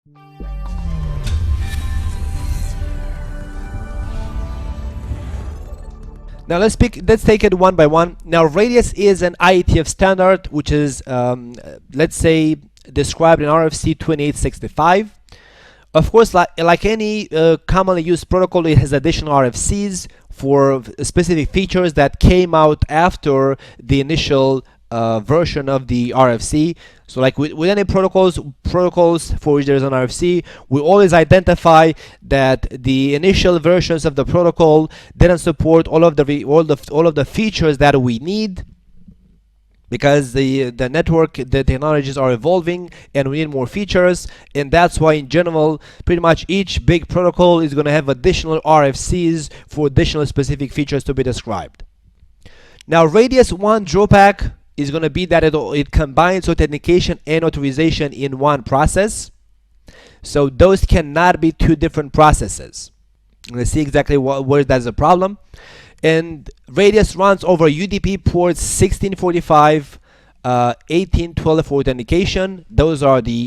Now let's take it one by one. Now radius is an IETF standard, which is let's say described in RFC 2865. Of course, like any commonly used protocol, it has additional RFCs for specific features that came out after the initial version of the RFC. So like with any protocols for which there is an RFC, we always identify that the initial versions of the protocol didn't support all of the features that we need, because the network, the technologies are evolving and we need more features. And that's why in general pretty much each big protocol is going to have additional RFCs for additional specific features to be described. Now radius 1 drawback is going to be that it combines authentication and authorization in one process. So those cannot be two different processes. Let's see exactly where that's a problem. And radius runs over UDP ports 1645, 1812 for authentication. Those are and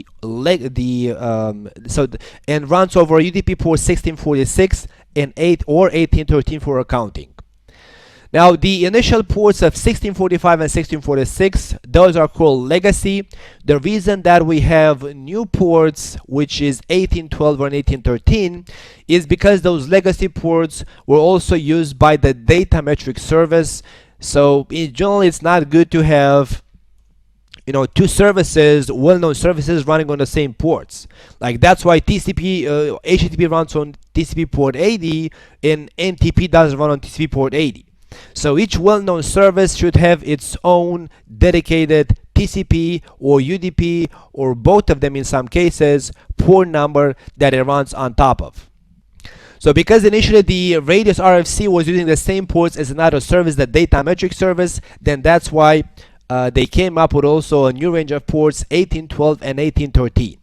runs over UDP port 1646 and 1813 for accounting. Now the initial ports of 1645 and 1646, those are called legacy. The reason that we have new ports, which is 1812 and 1813, is because those legacy ports were also used by the data metric service. So in general, it's not good to have two services, well-known services running on the same ports. Like that's why HTTP runs on TCP port 80 and NTP doesn't run on TCP port 80. So each well-known service should have its own dedicated TCP or UDP, or both of them in some cases, port number that it runs on top of. So because initially the radius RFC was using the same ports as another service, the data metric service, then that's why they came up with also a new range of ports, 1812 and 1813.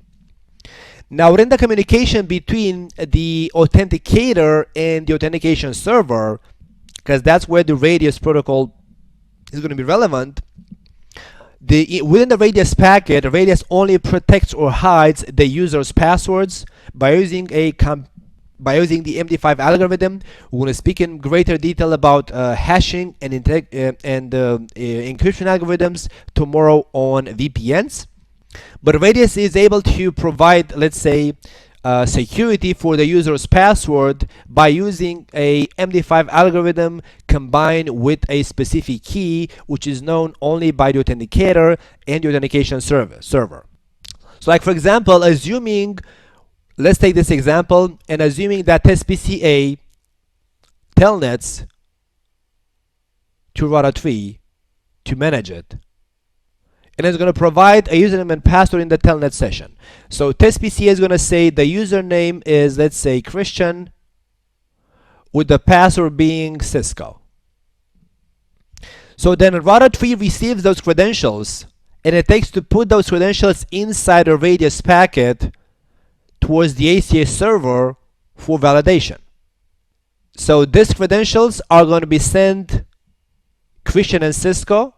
Now within the communication between the authenticator and the authentication server, because that's where the radius protocol is going to be relevant, within the radius packet, radius only protects or hides the user's passwords by using the MD5 algorithm. We're going to speak in greater detail about hashing and encryption algorithms tomorrow on VPNs. But radius is able to provide, let's say, security for the user's password by using a MD5 algorithm combined with a specific key, which is known only by the authenticator and the authentication server. So like for example, let's take this example, and assuming that SPCA telnets to router 3 to manage it, and it's going to provide a username and password in the telnet session. So TestPCA is going to say the username is, let's say, Christian, with the password being CISCO. So then router 3 receives those credentials, and it takes to put those credentials inside a radius packet towards the ACA server for validation. So these credentials are going to be sent Christian and CISCO,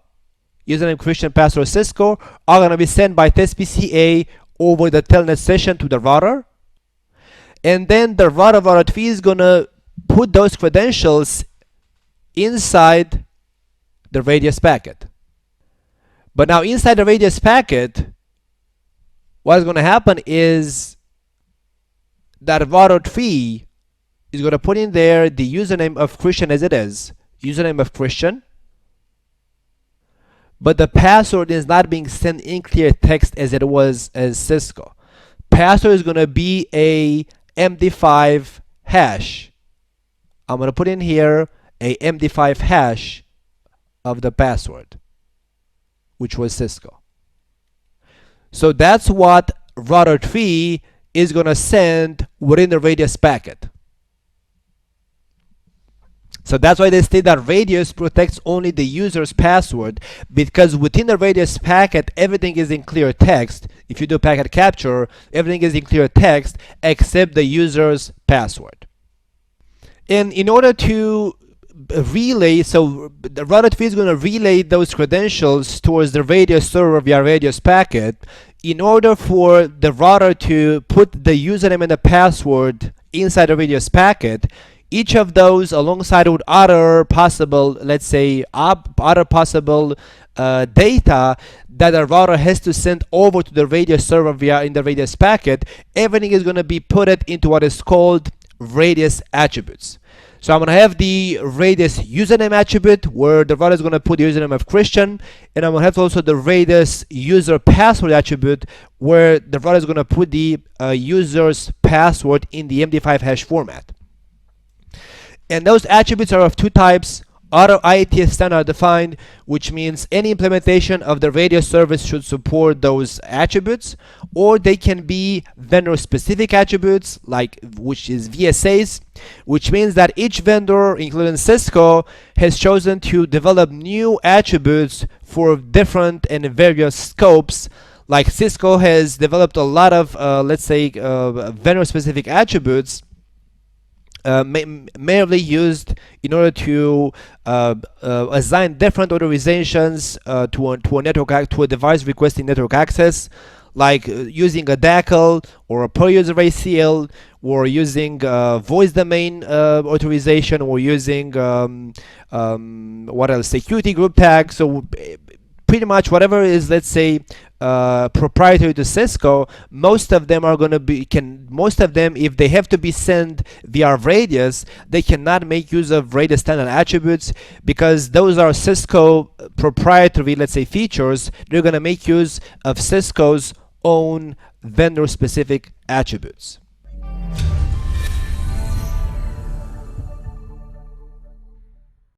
username Christian, password CISCO, are going to be sent by TestPCA over the telnet session to the router, and then the router 3 is going to put those credentials inside the radius packet. But now inside the radius packet, what's going to happen is that router 3 is going to put in there the username of Christian as it is, username of Christian, but the password is not being sent in clear text as it was as CISCO. Password is going to be a MD5 hash. I'm going to put in here a MD5 hash of the password, which was CISCO. So that's what router 3 is going to send within the radius packet. So that's why they state that radius protects only the user's password, because within the radius packet, everything is in clear text. If you do packet capture, everything is in clear text except the user's password. And in order to relay, so the router 3 is going to relay those credentials towards the radius server via radius packet. in order for the router to put the username and the password inside the radius packet, each of those alongside with other possible, let's say, other possible data that the router has to send over to the radius server via in the radius packet, everything is going to be put into what is called radius attributes. So I'm going to have the radius username attribute where the router is going to put the username of Christian, and I'm going to have also the radius user password attribute where the router is going to put the user's password in the MD5 hash format. And those attributes are of two types. Auto IETF standard defined, which means any implementation of the radius service should support those attributes, or they can be vendor specific attributes, like which is VSAs, which means that each vendor, including Cisco, has chosen to develop new attributes for different and various scopes. Like Cisco has developed a lot of let's say vendor specific attributes mainly used in order to assign different authorizations to a device requesting network access, like using a DACL or a per user ACL, or using voice domain authorization, or using what else, security group tag. So pretty much whatever is, let's say, proprietary to Cisco, most of them are going to be, if they have to be sent via radius, they cannot make use of radius standard attributes, because those are Cisco proprietary, let's say, features. They're going to make use of Cisco's own vendor specific attributes.